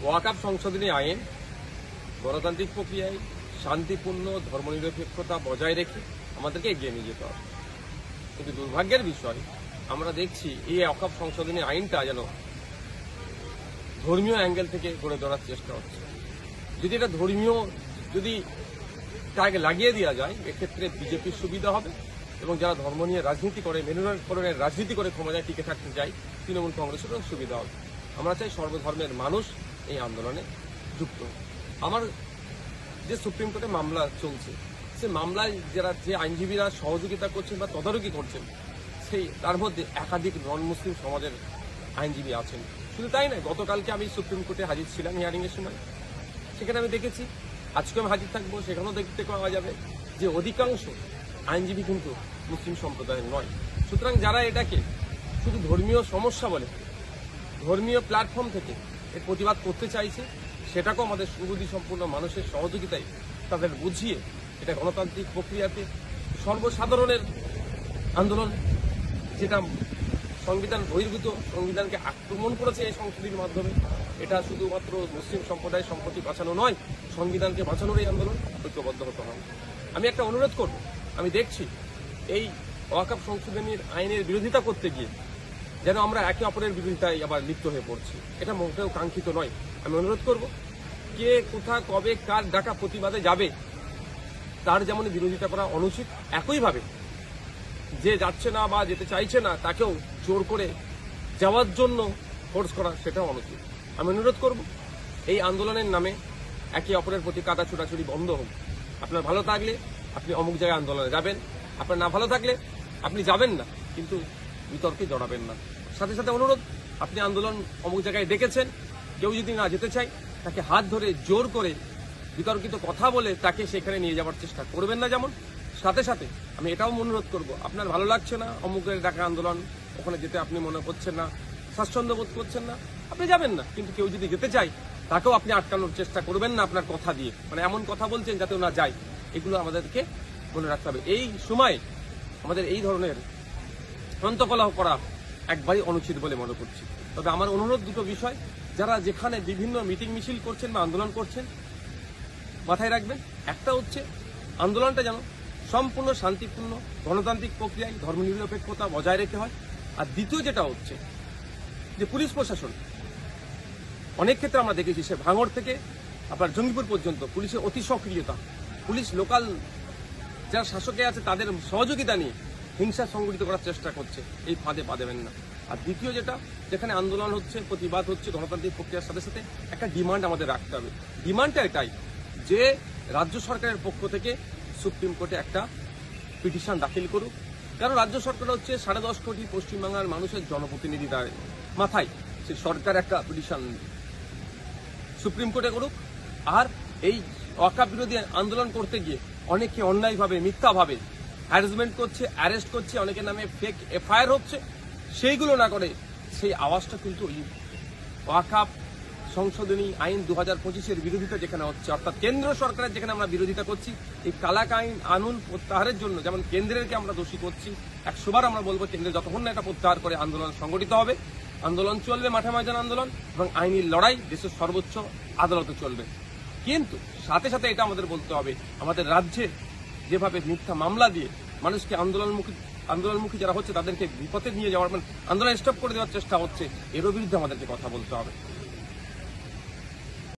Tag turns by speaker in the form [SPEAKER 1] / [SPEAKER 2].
[SPEAKER 1] ওয়াকআপ সংশোধনী আইন গণতান্ত্রিক প্রক্রিয়ায় শান্তিপূর্ণ ধর্মনিরপেক্ষতা বজায় রেখে আমাদেরকে এগিয়ে নিয়ে যেতে হবে। কিন্তু দুর্ভাগ্যের বিষয় আমরা দেখছি এই ওয়াকআপ সংশোধনী আইনটা যেন ধর্মীয় অ্যাঙ্গেল থেকে গড়ে ধরার চেষ্টা হচ্ছে। যদি এটা ধর্মীয় যদি তাকে লাগিয়ে দেওয়া যায়, এক্ষেত্রে বিজেপির সুবিধা হবে এবং যারা ধর্ম নিয়ে রাজনীতি করে, মেরুকরণের রাজনীতি করে ক্ষমতায় টিকে থাকতে চায় তৃণমূল কংগ্রেসেরও সুবিধা হবে। আমরা চাই সর্বধর্মের মানুষ এই আন্দোলনে যুক্ত। আমার যে সুপ্রিম কোর্টে মামলা চলছে, সে মামলায় যারা যে আইনজীবীরা সহযোগিতা করছেন বা তদারকি করছেন, সেই তার মধ্যে একাধিক নন মুসলিম সমাজের আইনজীবী আছেন। শুধু তাই নয়, গতকালকে আমি সুপ্রিম কোর্টে হাজির ছিলাম হিয়ারিং এর সময়, সেখানে আমি দেখেছি, আজকে আমি হাজির থাকবো, সেখানেও দেখতে পাওয়া যাবে যে অধিকাংশ আইনজীবী কিন্তু মুসলিম সম্প্রদায়ের নয়। সুতরাং যারা এটাকে শুধু ধর্মীয় সমস্যা বলে ধর্মীয় প্ল্যাটফর্ম থেকে এর প্রতিবাদ করতে চাইছে, সেটাকেও আমাদের সুবুদ্ধি সম্পূর্ণ মানুষের সহযোগিতায় তাদের বুঝিয়ে এটা গণতান্ত্রিক প্রক্রিয়াতে সর্বসাধারণের আন্দোলন, যেটা সংবিধান বহির্ভূত, সংবিধানকে আক্রমণ করেছে এই সংশোধনীর মাধ্যমে, এটা শুধুমাত্র মুসলিম সম্প্রদায়ের সম্পত্তি বাঁচানো নয়, সংবিধানকে বাঁচানোর এই আন্দোলন ঐক্যবদ্ধ হতে হবে। আমি একটা অনুরোধ করব, আমি দেখছি এই ওয়াকআপ সংশোধনীর আইনের বিরোধিতা করতে গিয়ে যেন আমরা একে অপরের বিরোধিতায় আবার লিপ্ত হয়ে পড়ছি, এটা মোটেও কাঙ্ক্ষিত নয়। আমি অনুরোধ করব, কে কোথা কবে কার ডাকা প্রতিবাদে যাবে তার যেমন বিরোধিতা করা অনুচিত, একইভাবে যে যাচ্ছে না বা যেতে চাইছে না তাকেও জোর করে যাওয়ার জন্য ফোর্স করা সেটাও অনুচিত। আমি অনুরোধ করব, এই আন্দোলনের নামে একে অপরের প্রতি কাদা ছোটাছুটি বন্ধ হোক। আপনার ভালো থাকলে আপনি অমুক জায়গায় আন্দোলনে যাবেন, আপনার না ভালো থাকলে আপনি যাবেন না, কিন্তু বিতর্কে জড়াবেন না। সাথে সাথে অনুরোধ, আপনি আন্দোলন অমুক জায়গায় ডেকেছেন, কেউ যদি না যেতে চায় তাকে হাত ধরে জোর করে বিতর্কিত কথা বলে তাকে সেখানে নিয়ে যাওয়ার চেষ্টা করবেন না। যেমন সাথে সাথে আমি এটাও অনুরোধ করব, আপনার ভালো লাগছে না অমুকের ডাকা আন্দোলন, ওখানে যেতে আপনি মনে করছেন না, স্বাচ্ছন্দ্য বোধ করছেন না, আপনি যাবেন না, কিন্তু কেউ যদি যেতে চায় তাকেও আপনি আটকানোর চেষ্টা করবেন না আপনার কথা দিয়ে, মানে এমন কথা বলছেন যাতে না যায়। এগুলো আমাদেরকে মনে রাখতে হবে। এই সময় আমাদের এই ধরনের অন্তকলহ করা একবারই অনুচিত বলে মনে করছি। তবে আমার অনুরোধ দুটো বিষয়, যারা যেখানে বিভিন্ন মিটিং মিছিল করছেন বা আন্দোলন করছেন, মাথায় রাখবেন, একটা হচ্ছে আন্দোলনটা যেন সম্পূর্ণ শান্তিপূর্ণ গণতান্ত্রিক প্রক্রিয়ায় ধর্মনিরপেক্ষতা বজায় রেখে হয়। আর দ্বিতীয় যেটা হচ্ছে যে পুলিশ প্রশাসন, অনেক ক্ষেত্রে আমরা দেখেছি সে ভাঙড় থেকে আপনার জঙ্গিপুর পর্যন্ত পুলিশের অতি সক্রিয়তা, পুলিশ লোকাল যারা শাসকে আছে তাদের সহযোগিতা নিয়ে হিংসা সংগঠিত করার চেষ্টা করছে, এই ফাঁদে পা দেবেন না। আর দ্বিতীয় যেটা, যেখানে আন্দোলন হচ্ছে, প্রতিবাদ হচ্ছে, গণতান্ত্রিক প্রক্রিয়ার সাথে সাথে একটা ডিমান্ড আমাদের রাখতে হবে। ডিমান্ডটা এটাই যে রাজ্য সরকারের পক্ষ থেকে সুপ্রিম কোর্টে একটা পিটিশন দাখিল করুক, কারণ রাজ্য সরকার হচ্ছে 10.5 কোটি পশ্চিমবাংলার মানুষের জনপ্রতিনিধি, তার মাথায় সে সরকার একটা পিটিশন সুপ্রিম কোর্টে করুক। আর এই ওয়াকআপ বিরোধী আন্দোলন করতে গিয়ে অনেকে অন্যায়ভাবে মিথ্যাভাবে হ্যারাসমেন্ট করছে, অ্যারেস্ট করছে, অনেকের নামে ফেক এফআইআর হচ্ছে, সেইগুলো না করে সেই আওয়াজটা কিন্তু ওই ওয়াকআপ সংশোধনী আইন 2025-এর বিরোধিতা যেখানে হচ্ছে, অর্থাৎ কেন্দ্র সরকারের যেখানে আমরা বিরোধিতা করছি, এই কালাক আইন আনুন প্রত্যাহারের জন্য যেমন কেন্দ্রেরকে আমরা দোষী করছি, 100বার আমরা বলবো কেন্দ্রে যতক্ষণ না এটা প্রত্যাহার করে আন্দোলন সংগঠিত হবে, আন্দোলন চলবে, মাঠে ময়দান আন্দোলন, এবং আইনি লড়াই দেশের সর্বোচ্চ আদালতে চলবে। কিন্তু সাথে সাথে এটা আমাদের বলতে হবে, আমাদের রাজ্যে যেভাবে মিথ্যা মামলা দিয়ে মানুষকে আন্দোলনমুখী যারা হচ্ছে তাদেরকে বিপথে নিয়ে যাওয়ার, মানে আন্দোলন স্টপ করে দেওয়ার চেষ্টা হচ্ছে, এর বিরুদ্ধে আমাদেরকে কথা বলতে হবে।